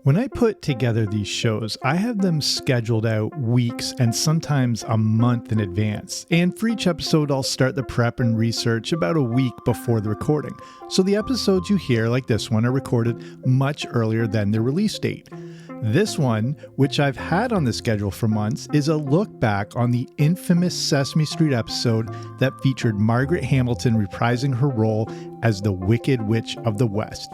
When I put together these shows, I have them scheduled out weeks and sometimes a month in advance. And for each episode, I'll start the prep and research about a week before the recording. So the episodes you hear, like this one, are recorded much earlier than their release date. This one, which I've had on the schedule for months, is a look back on the infamous Sesame Street episode that featured Margeret Hamilton reprising her role as the Wicked Witch of the West.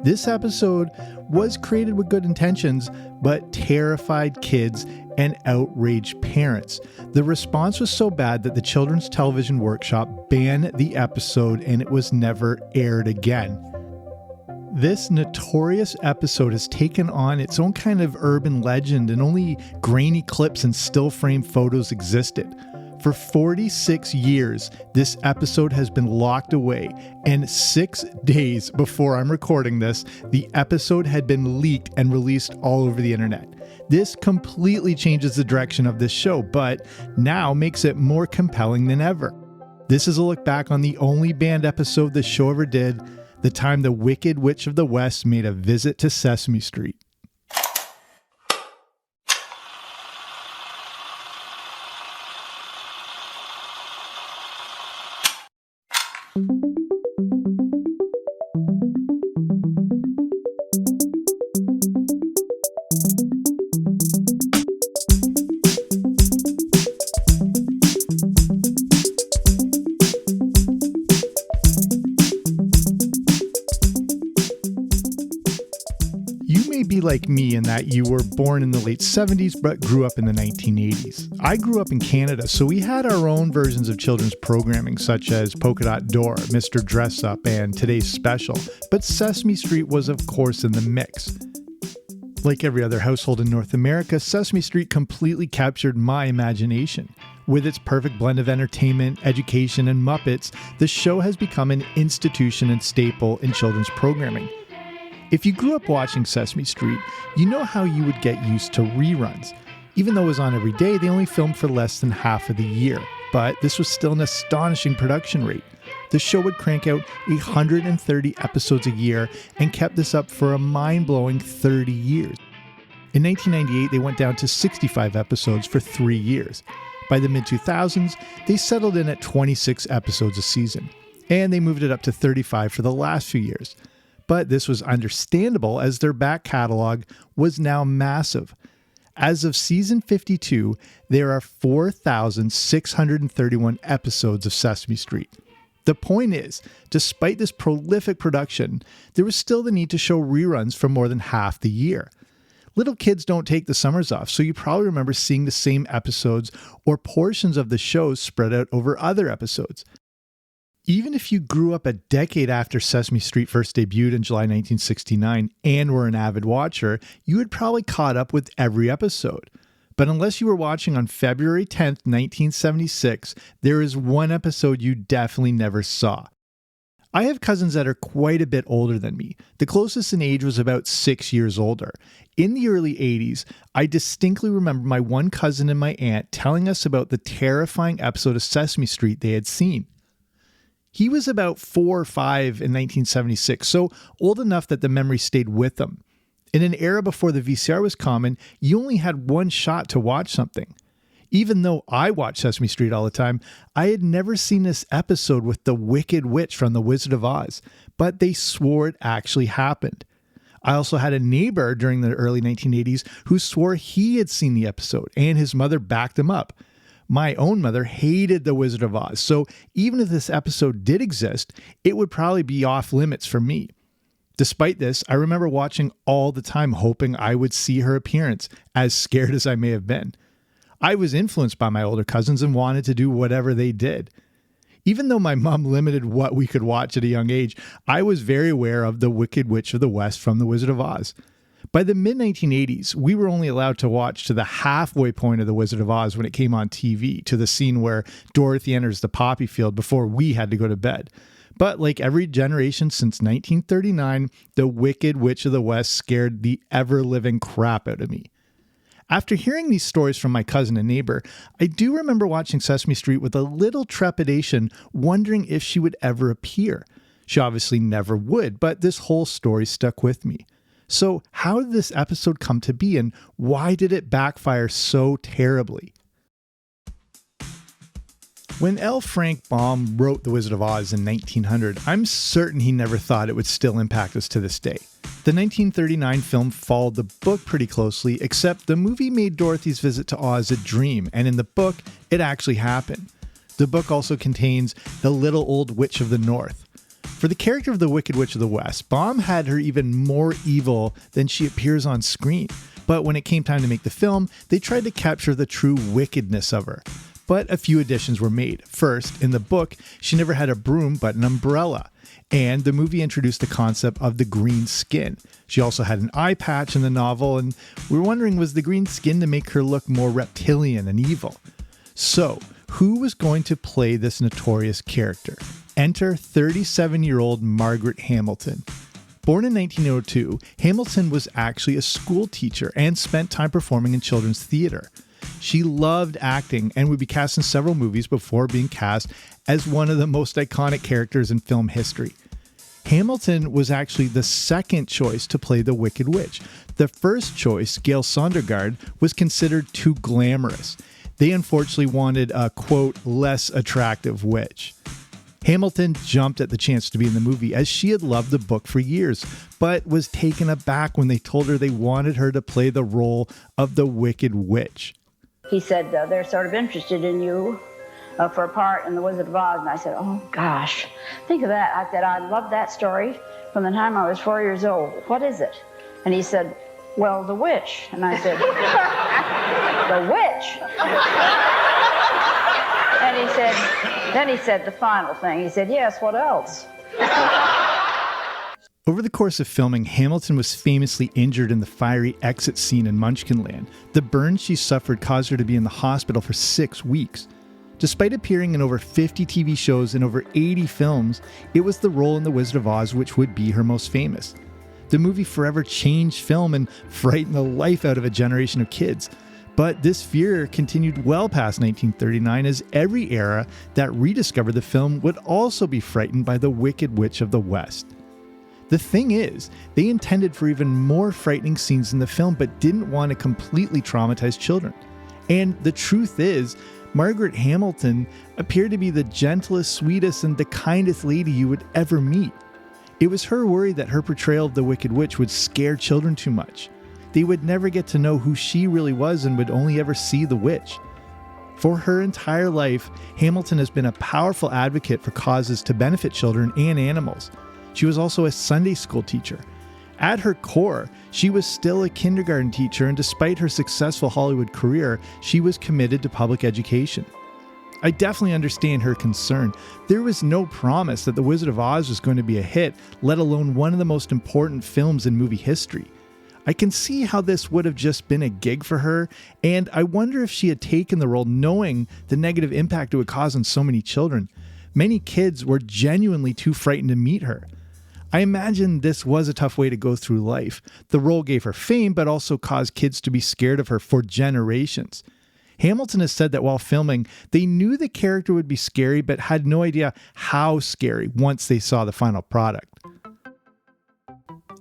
This episode was created with good intentions, but terrified kids and outraged parents. The response was so bad that the Children's Television Workshop banned the episode and it was never aired again. This notorious episode has taken on its own kind of urban legend, and only grainy clips and still frame photos existed. For 46 years, this episode has been locked away, and 6 days before I'm recording this, the episode had been leaked and released all over the internet. This completely changes the direction of this show, but now makes it more compelling than ever. This is a look back on the only banned episode the show ever did, the time the Wicked Witch of the West made a visit to Sesame Street. Be like me in that you were born in the late 70s but grew up in the 1980s. I grew up in Canada, so we had our own versions of children's programming such as Polka Dot Door, Mr. Dress Up, and Today's Special, but Sesame Street was of course in the mix. Like every other household in North America, Sesame Street completely captured my imagination. With its perfect blend of entertainment, education, and Muppets, the show has become an institution and staple in children's programming. If you grew up watching Sesame Street, you know how you would get used to reruns. Even though it was on every day, they only filmed for less than half of the year. But this was still an astonishing production rate. The show would crank out 130 episodes a year and kept this up for a mind-blowing 30 years. In 1998, they went down to 65 episodes for 3 years. By the mid-2000s, they settled in at 26 episodes a season. And they moved it up to 35 for the last few years. But this was understandable as their back catalog was now massive. As of season 52, there are 4,631 episodes of Sesame Street. The point is, despite this prolific production, there was still the need to show reruns for more than half the year. Little kids don't take the summers off, so you probably remember seeing the same episodes or portions of the shows spread out over other episodes. Even if you grew up a decade after Sesame Street first debuted in July 1969 and were an avid watcher, you had probably caught up with every episode. But unless you were watching on February 10th, 1976, there is one episode you definitely never saw. I have cousins that are quite a bit older than me. The closest in age was about 6 years older. In the early 80s, I distinctly remember my one cousin and my aunt telling us about the terrifying episode of Sesame Street they had seen. He was about 4 or 5 in 1976, so old enough that the memory stayed with him. In an era before the VCR was common, you only had one shot to watch something. Even though I watched Sesame Street all the time, I had never seen this episode with the Wicked Witch from The Wizard of Oz, but they swore it actually happened. I also had a neighbor during the early 1980s who swore he had seen the episode, and his mother backed him up. My own mother hated The Wizard of Oz, so even if this episode did exist, it would probably be off limits for me. Despite this, I remember watching all the time hoping I would see her appearance, as scared as I may have been. I was influenced by my older cousins and wanted to do whatever they did. Even though my mom limited what we could watch at a young age, I was very aware of the Wicked Witch of the West from The Wizard of Oz. By the mid-1980s, we were only allowed to watch to the halfway point of The Wizard of Oz when it came on TV, to the scene where Dorothy enters the poppy field before we had to go to bed. But like every generation since 1939, the Wicked Witch of the West scared the ever-living crap out of me. After hearing these stories from my cousin and neighbor, I do remember watching Sesame Street with a little trepidation, wondering if she would ever appear. She obviously never would, but this whole story stuck with me. So how did this episode come to be, and why did it backfire so terribly? When L. Frank Baum wrote The Wizard of Oz in 1900, I'm certain he never thought it would still impact us to this day. The 1939 film followed the book pretty closely, except the movie made Dorothy's visit to Oz a dream, and in the book, it actually happened. The book also contains the little old witch of the North. For the character of the Wicked Witch of the West, Baum had her even more evil than she appears on screen. But when it came time to make the film, they tried to capture the true wickedness of her. But a few additions were made. First, in the book, she never had a broom but an umbrella. And the movie introduced the concept of the green skin. She also had an eye patch in the novel, and we were wondering, was the green skin to make her look more reptilian and evil? So, who was going to play this notorious character? Enter 37-year-old Margeret Hamilton. Born in 1902, Hamilton was actually a school teacher and spent time performing in children's theater. She loved acting and would be cast in several movies before being cast as one of the most iconic characters in film history. Hamilton was actually the second choice to play the Wicked Witch. The first choice, Gail Sondergaard, was considered too glamorous. They unfortunately wanted a, quote, less attractive witch. Hamilton jumped at the chance to be in the movie as she had loved the book for years, but was taken aback when they told her they wanted her to play the role of the Wicked Witch. He said, they're sort of interested in you for a part in The Wizard of Oz. And I said, oh, gosh, think of that. I said, I loved that story from the time I was 4 years old. What is it? And he said, well, the witch. And I said, the witch? And then he said the final thing. He said, yes, what else? Over the course of filming, Hamilton was famously injured in the fiery exit scene in Munchkinland. The burns she suffered caused her to be in the hospital for 6 weeks. Despite appearing in over 50 TV shows and over 80 films, it was the role in The Wizard of Oz which would be her most famous. The movie forever changed film and frightened the life out of a generation of kids. But this fear continued well past 1939, as every era that rediscovered the film would also be frightened by the Wicked Witch of the West. The thing is, they intended for even more frightening scenes in the film, but didn't want to completely traumatize children. And the truth is, Margeret Hamilton appeared to be the gentlest, sweetest, and the kindest lady you would ever meet. It was her worry that her portrayal of the Wicked Witch would scare children too much. They would never get to know who she really was and would only ever see the witch. For her entire life, Hamilton has been a powerful advocate for causes to benefit children and animals. She was also a Sunday school teacher. At her core, she was still a kindergarten teacher, and despite her successful Hollywood career, she was committed to public education. I definitely understand her concern. There was no promise that The Wizard of Oz was going to be a hit, let alone one of the most important films in movie history. I can see how this would have just been a gig for her, and I wonder if she had taken the role knowing the negative impact it would cause on so many children. Many kids were genuinely too frightened to meet her. I imagine this was a tough way to go through life. The role gave her fame, but also caused kids to be scared of her for generations. Hamilton has said that while filming, they knew the character would be scary, but had no idea how scary once they saw the final product.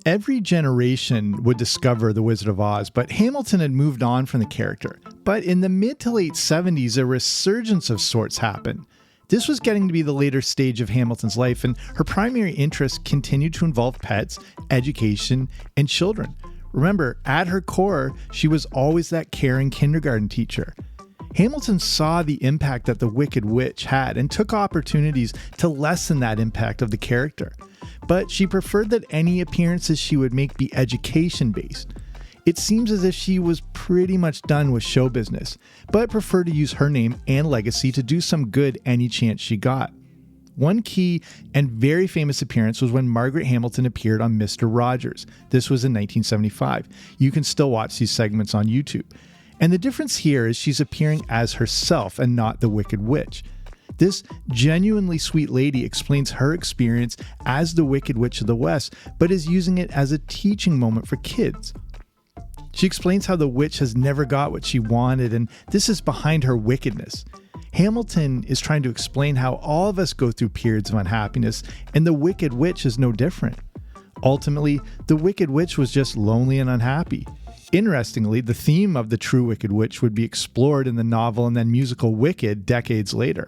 Every generation would discover The Wizard of Oz, but Hamilton had moved on from the character. But in the mid to late 70s, a resurgence of sorts happened. This was getting to be the later stage of Hamilton's life, and her primary interests continued to involve pets, education, and children. Remember, at her core, she was always that caring kindergarten teacher. Hamilton saw the impact that the Wicked Witch had and took opportunities to lessen that impact of the character. But she preferred that any appearances she would make be education-based. It seems as if she was pretty much done with show business, but preferred to use her name and legacy to do some good any chance she got. One key and very famous appearance was when Margeret Hamilton appeared on Mr. Rogers. This was in 1975. You can still watch these segments on YouTube. And the difference here is she's appearing as herself and not the Wicked Witch. This genuinely sweet lady explains her experience as the Wicked Witch of the West, but is using it as a teaching moment for kids. She explains how the witch has never got what she wanted, and this is behind her wickedness. Hamilton is trying to explain how all of us go through periods of unhappiness, and the Wicked Witch is no different. Ultimately, the Wicked Witch was just lonely and unhappy. Interestingly, the theme of the true Wicked Witch would be explored in the novel and then musical Wicked decades later.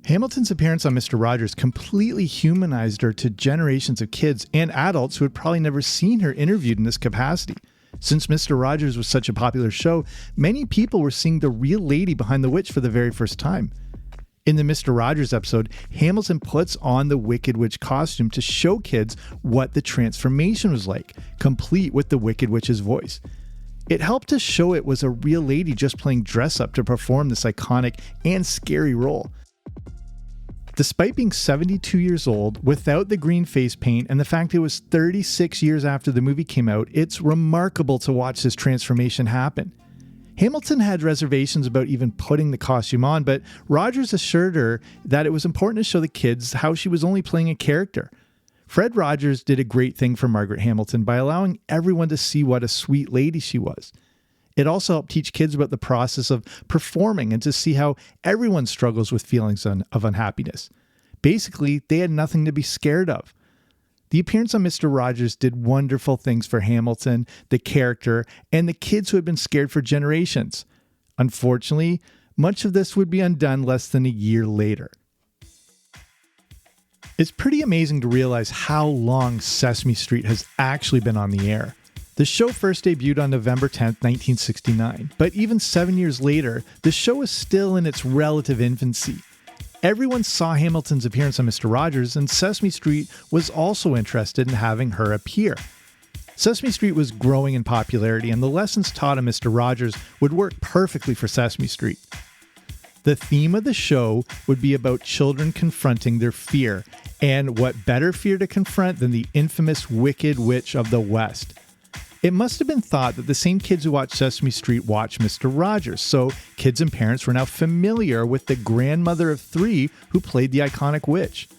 Hamilton's appearance on Mr. Rogers completely humanized her to generations of kids and adults who had probably never seen her interviewed in this capacity. Since Mr. Rogers was such a popular show, many people were seeing the real lady behind the witch for the very first time. In the Mr. Rogers episode, Hamilton puts on the Wicked Witch costume to show kids what the transformation was like, complete with the Wicked Witch's voice. It helped to show it was a real lady just playing dress-up to perform this iconic and scary role. Despite being 72 years old, without the green face paint, and the fact it was 36 years after the movie came out, it's remarkable to watch this transformation happen. Hamilton had reservations about even putting the costume on, but Rogers assured her that it was important to show the kids how she was only playing a character. Fred Rogers did a great thing for Margeret Hamilton by allowing everyone to see what a sweet lady she was. It also helped teach kids about the process of performing and to see how everyone struggles with feelings of unhappiness. Basically, they had nothing to be scared of. The appearance on Mr. Rogers did wonderful things for Hamilton, the character, and the kids who had been scared for generations. Unfortunately, much of this would be undone less than a year later. It's pretty amazing to realize how long Sesame Street has actually been on the air. The show first debuted on November 10th, 1969, but even 7 years later, the show is still in its relative infancy. Everyone saw Hamilton's appearance on Mr. Rogers, and Sesame Street was also interested in having her appear. Sesame Street was growing in popularity, and the lessons taught on Mr. Rogers would work perfectly for Sesame Street. The theme of the show would be about children confronting their fear, and what better fear to confront than the infamous Wicked Witch of the West. It must have been thought that the same kids who watched Sesame Street watched Mr. Rogers, so kids and parents were now familiar with the grandmother of three who played the iconic witch.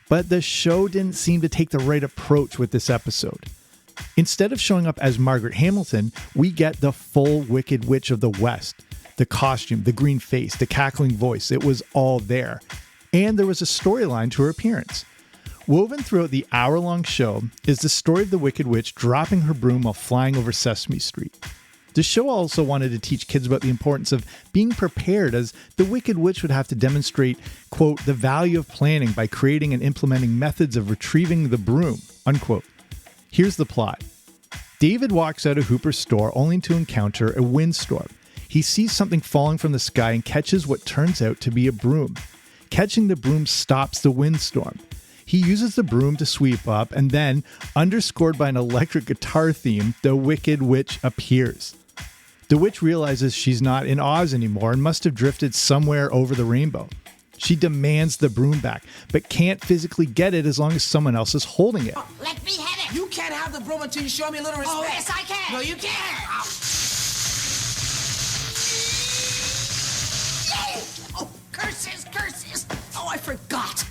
But the show didn't seem to take the right approach with this episode. Instead of showing up as Margeret Hamilton, we get the full Wicked Witch of the West. The costume, the green face, the cackling voice, it was all there. And there was a storyline to her appearance. Woven throughout the hour-long show is the story of the Wicked Witch dropping her broom while flying over Sesame Street. The show also wanted to teach kids about the importance of being prepared, as the Wicked Witch would have to demonstrate, quote, the value of planning by creating and implementing methods of retrieving the broom, unquote. Here's the plot. David walks out of Hooper's store only to encounter a windstorm. He sees something falling from the sky and catches what turns out to be a broom. Catching the broom stops the windstorm. He uses the broom to sweep up, and then, underscored by an electric guitar theme, the Wicked Witch appears. The witch realizes she's not in Oz anymore and must have drifted somewhere over the rainbow. She demands the broom back, but can't physically get it as long as someone else is holding it. Oh, let me have it! You can't have the broom until you show me a little respect. Oh, yes, I can! No, you can't! Oh, curses, curses! Oh, I forgot!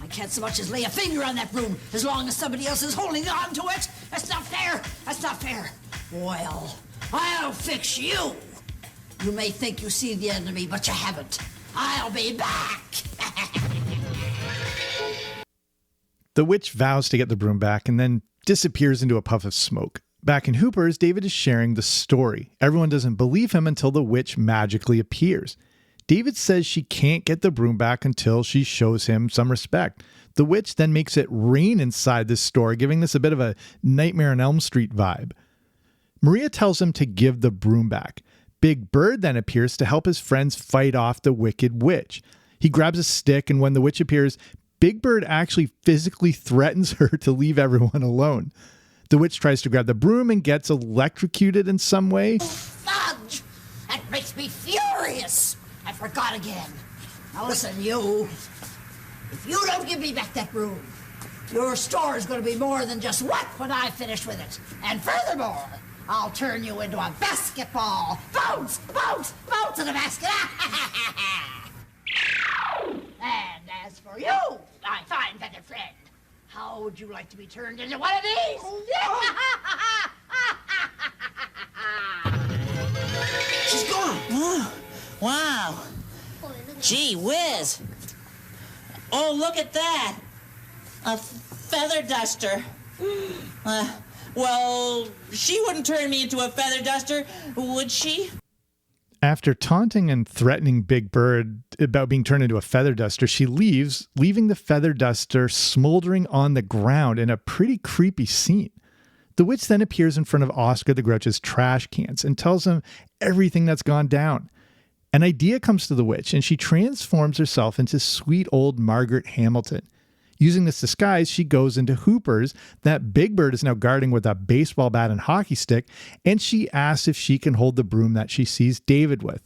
I can't so much as lay a finger on that broom as long as somebody else is holding on to it. That's not fair. That's not fair. Well, I'll fix you. You may think you see the end of me, but you haven't. I'll be back. The witch vows to get the broom back and then disappears into a puff of smoke. Back in Hooper's, David is sharing the story. Everyone doesn't believe him until the witch magically appears. David says she can't get the broom back until she shows him some respect. The witch then makes it rain inside this store, giving this a bit of a Nightmare on Elm Street vibe. Maria tells him to give the broom back. Big Bird then appears to help his friends fight off the Wicked Witch. He grabs a stick, and when the witch appears, Big Bird actually physically threatens her to leave everyone alone. The witch tries to grab the broom and gets electrocuted in some way. Fudge! That makes me furious! I forgot again. Now listen, you. If you don't give me back that broom, your store is going to be more than just wet when I finish with it. And furthermore, I'll turn you into a basketball. Bounce, bounce, bounce in the basket. And as for you, my fine feathered friend, how would you like to be turned into one of these? She's gone. Oh, wow. Gee whiz. Oh, look at that. A feather duster. Well, she wouldn't turn me into a feather duster, would she? After taunting and threatening Big Bird about being turned into a feather duster, she leaves, leaving the feather duster smoldering on the ground in a pretty creepy scene. The witch then appears in front of Oscar the Grouch's trash cans and tells him everything that's gone down. An idea comes to the witch, and she transforms herself into sweet old Margeret Hamilton. Using this disguise, she goes into Hooper's that Big Bird is now guarding with a baseball bat and hockey stick, and she asks if she can hold the broom that she sees David with.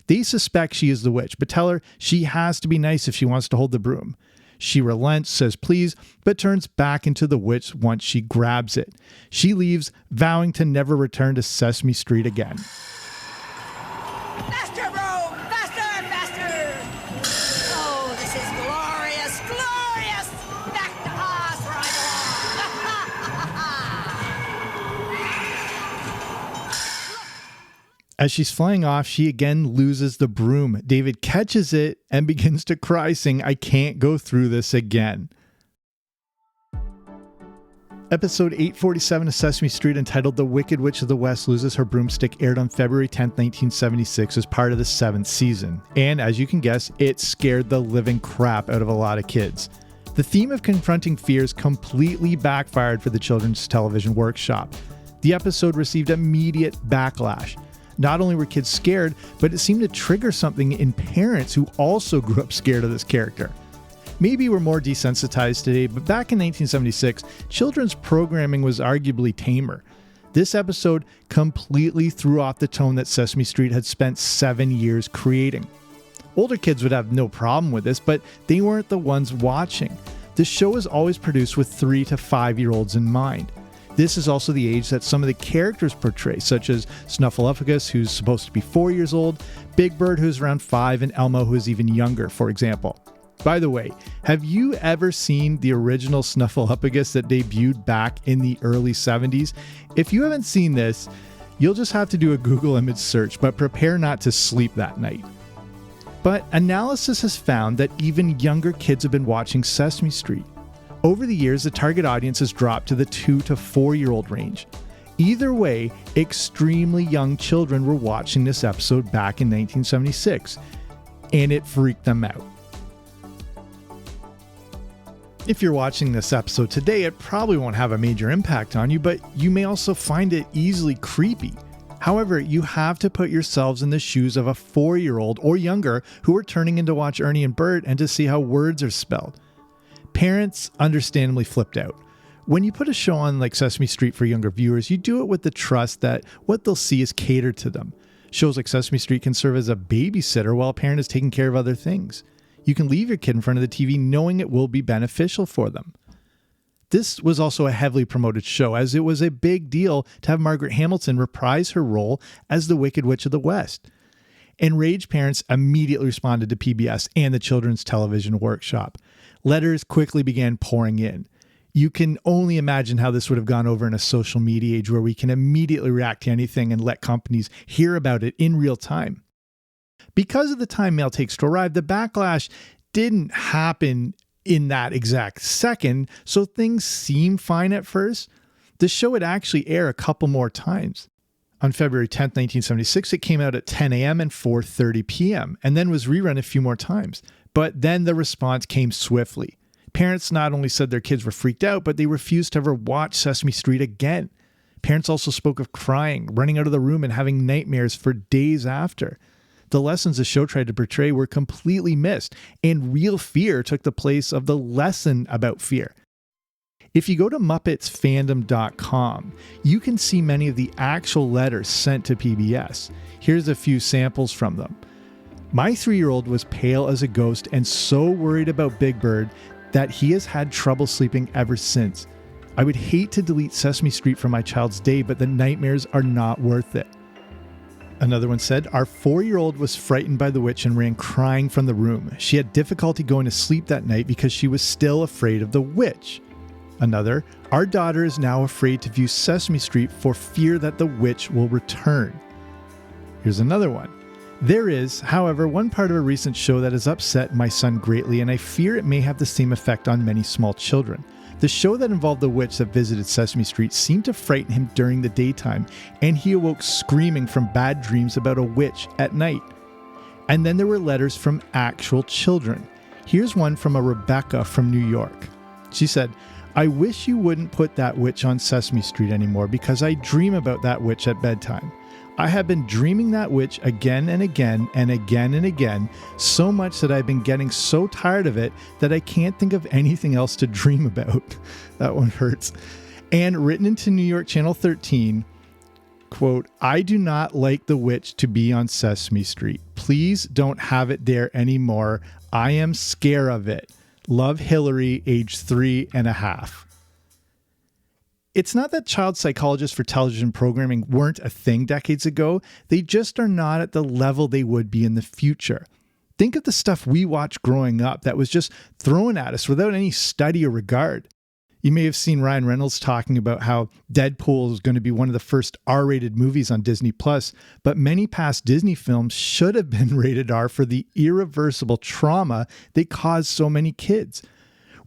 They suspect she is the witch, but tell her she has to be nice if she wants to hold the broom. She relents, says please, but turns back into the witch once she grabs it. She leaves, vowing to never return to Sesame Street again. Faster, broom! Faster, faster! Oh, this is glorious, glorious! Back to Oz where I belong! As she's flying off, she again loses the broom. David catches it and begins to cry, saying, "I can't go through this again." Episode 847 of Sesame Street, entitled The Wicked Witch of the West Loses Her Broomstick, aired on February 10th, 1976 as part of the 7th season. And as you can guess, it scared the living crap out of a lot of kids. The theme of confronting fears completely backfired for the Children's Television Workshop. The episode received immediate backlash. Not only were kids scared, but it seemed to trigger something in parents who also grew up scared of this character. Maybe we're more desensitized today, but back in 1976, children's programming was arguably tamer. This episode completely threw off the tone that Sesame Street had spent 7 years creating. Older kids would have no problem with this, but they weren't the ones watching. The show is always produced with 3 to 5-year-olds in mind. This is also the age that some of the characters portray, such as Snuffleupagus, who's supposed to be 4 years old, Big Bird, who's around 5, and Elmo, who is even younger, for example. By the way, have you ever seen the original Snuffleupagus that debuted back in the early 70s? If you haven't seen this, you'll just have to do a Google image search, but prepare not to sleep that night. But analysis has found that even younger kids have been watching Sesame Street. Over the years, the target audience has dropped to the 2 to 4-year-old range. Either way, extremely young children were watching this episode back in 1976, and it freaked them out. If you're watching this episode today, it probably won't have a major impact on you, but you may also find it easily creepy. However, you have to put yourselves in the shoes of a 4-year-old or younger who are turning in to watch Ernie and Bert and to see how words are spelled. Parents understandably flipped out. When you put a show on like Sesame Street for younger viewers, you do it with the trust that what they'll see is catered to them. Shows like Sesame Street can serve as a babysitter while a parent is taking care of other things. You can leave your kid in front of the TV knowing it will be beneficial for them. This was also a heavily promoted show, as it was a big deal to have Margeret Hamilton reprise her role as the Wicked Witch of the West. Enraged parents immediately responded to PBS and the Children's Television Workshop. Letters quickly began pouring in. You can only imagine how this would have gone over in a social media age where we can immediately react to anything and let companies hear about it in real time. Because of the time mail takes to arrive, the backlash didn't happen in that exact second, so things seem fine at first. The show would actually air a couple more times. On February 10th, 1976, it came out at 10 a.m. and 4:30 p.m., and then was rerun a few more times. But then the response came swiftly. Parents not only said their kids were freaked out, but they refused to ever watch Sesame Street again. Parents also spoke of crying, running out of the room, and having nightmares for days after. The lessons the show tried to portray were completely missed, and real fear took the place of the lesson about fear. If you go to MuppetsFandom.com, you can see many of the actual letters sent to PBS. Here's a few samples from them. My 3-year-old was pale as a ghost and so worried about Big Bird that he has had trouble sleeping ever since. I would hate to delete Sesame Street from my child's day, but the nightmares are not worth it. Another one said, our 4-year-old was frightened by the witch and ran crying from the room. She had difficulty going to sleep that night because she was still afraid of the witch. Another, our daughter is now afraid to view Sesame Street for fear that the witch will return. Here's another one. There is, however, one part of a recent show that has upset my son greatly, and I fear it may have the same effect on many small children. The show that involved the witch that visited Sesame Street seemed to frighten him during the daytime, and he awoke screaming from bad dreams about a witch at night. And then there were letters from actual children. Here's one from a Rebecca from New York. She said, "I wish you wouldn't put that witch on Sesame Street anymore because I dream about that witch at bedtime. I have been dreaming that witch again and again and again and again, so much that I've been getting so tired of it that I can't think of anything else to dream about." That one hurts. And written into New York Channel 13, quote, "I do not like the witch to be on Sesame Street. Please don't have it there anymore. I am scared of it. Love, Hillary, age 3.5. It's not that child psychologists for television programming weren't a thing decades ago. They just are not at the level they would be in the future. Think of the stuff we watched growing up that was just thrown at us without any study or regard. You may have seen Ryan Reynolds talking about how Deadpool is going to be one of the first R-rated movies on Disney+, but many past Disney films should have been rated R for the irreversible trauma they caused so many kids.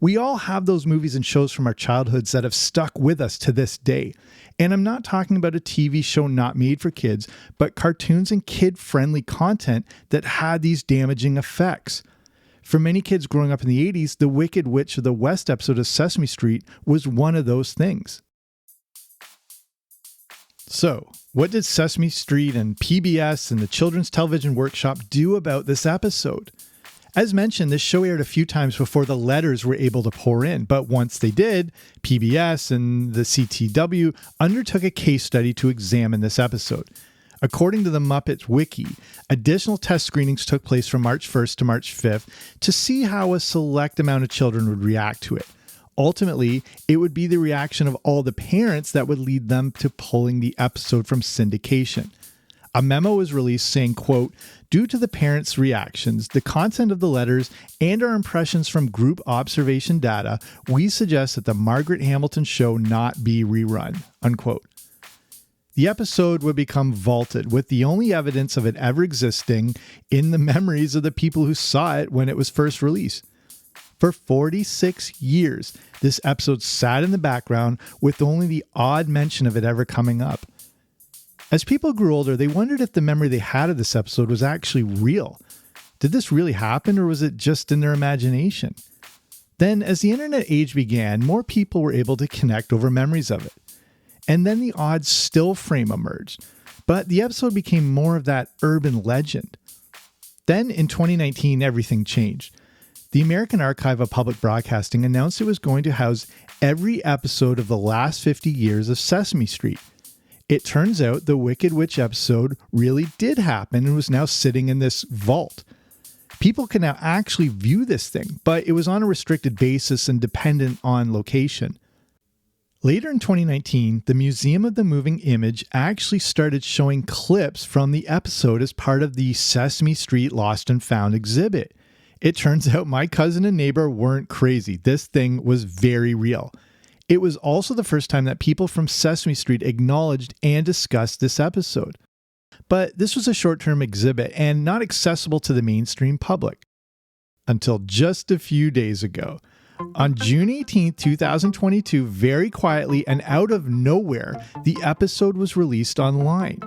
We all have those movies and shows from our childhoods that have stuck with us to this day. And I'm not talking about a TV show not made for kids, but cartoons and kid-friendly content that had these damaging effects. For many kids growing up in the 80s, the Wicked Witch of the West episode of Sesame Street was one of those things. So, what did Sesame Street and PBS and the Children's Television Workshop do about this episode? As mentioned, this show aired a few times before the letters were able to pour in, but once they did, PBS and the CTW undertook a case study to examine this episode. According to the Muppets Wiki, additional test screenings took place from March 1st to March 5th to see how a select amount of children would react to it. Ultimately, it would be the reaction of all the parents that would lead them to pulling the episode from syndication. A memo was released saying, quote, "Due to the parents' reactions, the content of the letters, and our impressions from group observation data, we suggest that the Margeret Hamilton show not be rerun," unquote. The episode would become vaulted, with the only evidence of it ever existing in the memories of the people who saw it when it was first released. For 46 years, this episode sat in the background with only the odd mention of it ever coming up. As people grew older, they wondered if the memory they had of this episode was actually real. Did this really happen, or was it just in their imagination? Then, as the internet age began, more people were able to connect over memories of it. And then the odd still frame emerged, but the episode became more of that urban legend. Then, in 2019, everything changed. The American Archive of Public Broadcasting announced it was going to house every episode of the last 50 years of Sesame Street. It turns out the Wicked Witch episode really did happen and was now sitting in this vault. People can now actually view this thing, but it was on a restricted basis and dependent on location. Later in 2019, the Museum of the Moving Image actually started showing clips from the episode as part of the Sesame Street Lost and Found exhibit. It turns out my cousin and neighbor weren't crazy. This thing was very real. It was also the first time that people from Sesame Street acknowledged and discussed this episode. But this was a short-term exhibit and not accessible to the mainstream public. Until just a few days ago. On June 18, 2022, very quietly and out of nowhere, the episode was released online.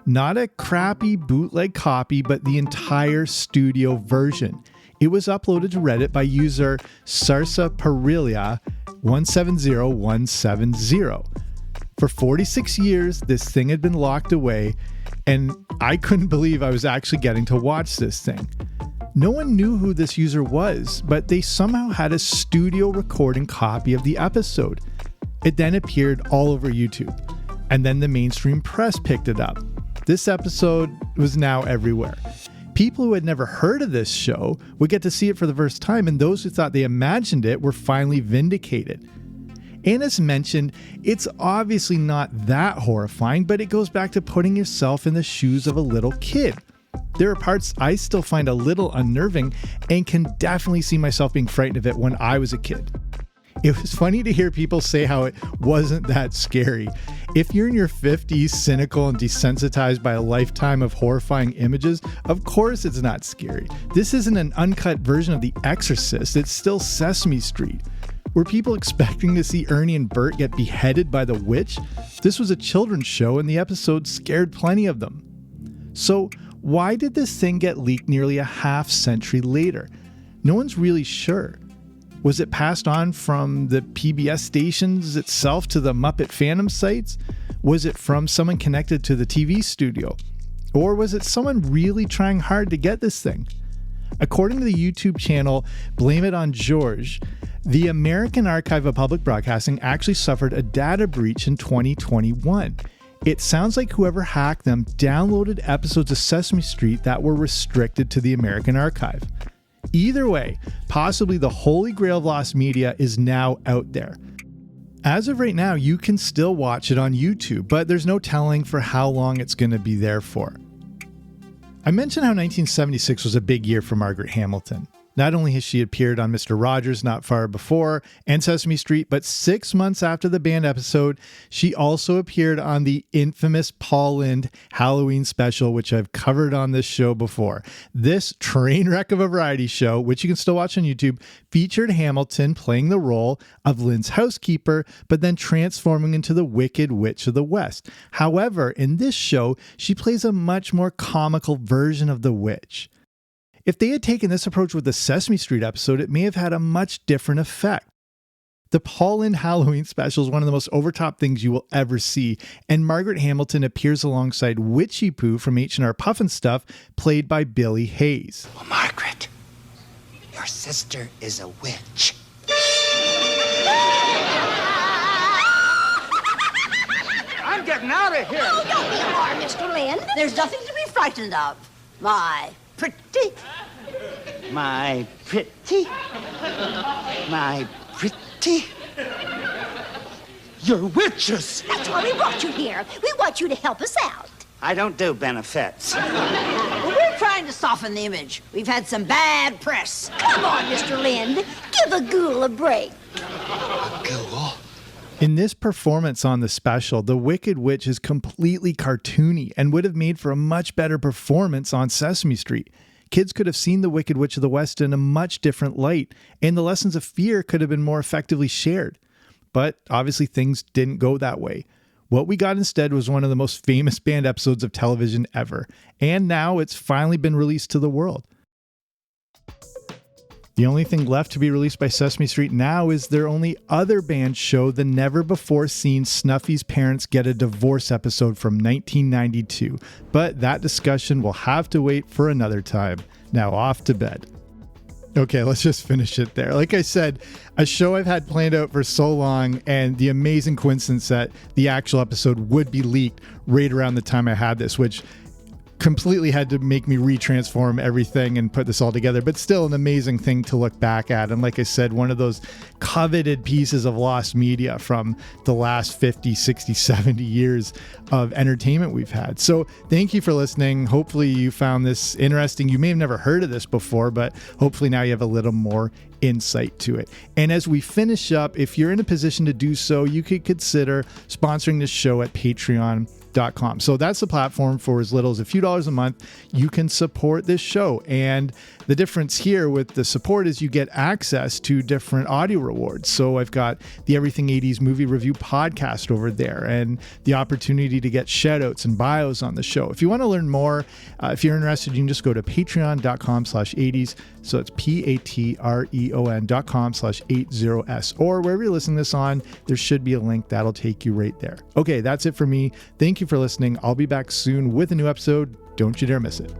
Not a crappy bootleg copy, but the entire studio version. It was uploaded to Reddit by user Sarsaparilla 170170. For 46 years, this thing had been locked away, and I couldn't believe I was actually getting to watch this thing. No one knew who this user was, but they somehow had a studio recording copy of the episode. It then appeared all over YouTube, and then the mainstream press picked it up. This episode was now everywhere. People who had never heard of this show would get to see it for the first time, and those who thought they imagined it were finally vindicated. And as mentioned, it's obviously not that horrifying, but it goes back to putting yourself in the shoes of a little kid. There are parts I still find a little unnerving and can definitely see myself being frightened of it when I was a kid. It was funny to hear people say how it wasn't that scary. If you're in your 50s, cynical and desensitized by a lifetime of horrifying images, of course it's not scary. This isn't an uncut version of The Exorcist, it's still Sesame Street. Were people expecting to see Ernie and Bert get beheaded by the witch? This was a children's show and the episode scared plenty of them. So why did this thing get leaked nearly a half century later? No one's really sure. Was it passed on from the PBS stations itself to the Muppet fandom sites? Was it from someone connected to the TV studio? Or was it someone really trying hard to get this thing? According to the YouTube channel Blame It on George, the American Archive of Public Broadcasting actually suffered a data breach in 2021. It sounds like whoever hacked them downloaded episodes of Sesame Street that were restricted to the American Archive. Either way, possibly the holy grail of lost media is now out there. As of right now, you can still watch it on YouTube, but there's no telling for how long it's going to be there for. I mentioned how 1976 was a big year for Margeret Hamilton. Not only has she appeared on Mr. Rogers not far before and Sesame Street, but 6 months after the band episode, she also appeared on the infamous Paul Lynde Halloween special, which I've covered on this show before. This train wreck of a variety show, which you can still watch on YouTube, featured Hamilton playing the role of Lynde's housekeeper, but then transforming into the Wicked Witch of the West. However, in this show, she plays a much more comical version of the witch. If they had taken this approach with the Sesame Street episode, it may have had a much different effect. The Paul Lynde Halloween special is one of the most overtop things you will ever see, and Margeret Hamilton appears alongside Witchy Poo from H&R Puffin Stuff, played by Billy Hayes. Well, Margaret, your sister is a witch. I'm getting out of here. Oh, don't be alarmed, Mr. Lynde. There's nothing to be frightened of. My pretty. My pretty. My pretty. You're witches. That's why we brought you here. We want you to help us out. I don't do benefits. Well, we're trying to soften the image. We've had some bad press. Come on, Mr. Lynde. Give a ghoul a break. A ghoul? In this performance on the special, the Wicked Witch is completely cartoony and would have made for a much better performance on Sesame Street. Kids could have seen the Wicked Witch of the West in a much different light, and the lessons of fear could have been more effectively shared. But obviously things didn't go that way. What we got instead was one of the most famous band episodes of television ever, and now it's finally been released to the world. The only thing left to be released by Sesame Street now is their only other band show, the never-before-seen Snuffy's Parents Get a Divorce episode from 1992. But that discussion will have to wait for another time. Now off to bed. Okay, let's just finish it there. Like I said, a show I've had planned out for so long, and the amazing coincidence that the actual episode would be leaked right around the time I had this, which completely had to make me retransform everything and put this all together, but still an amazing thing to look back at. And like I said, one of those coveted pieces of lost media from the last 50, 60, 70 years of entertainment we've had. So thank you for listening. Hopefully you found this interesting. You may have never heard of this before, but hopefully now you have a little more insight to it. And as we finish up, if you're in a position to do so, you could consider sponsoring this show at Patreon.com. So that's the platform. For as little as a few dollars a month, you can support this show. And the difference here with the support is you get access to different audio rewards. So I've got the Everything 80s movie review podcast over there and the opportunity to get shoutouts and bios on the show. If you want to learn more, if you're interested, you can just go to patreon.com/80s. So it's patreon.com/80s, or wherever you're listening to this on, there should be a link that'll take you right there. Okay, that's it for me. Thank you for listening. I'll be back soon with a new episode. Don't you dare miss it.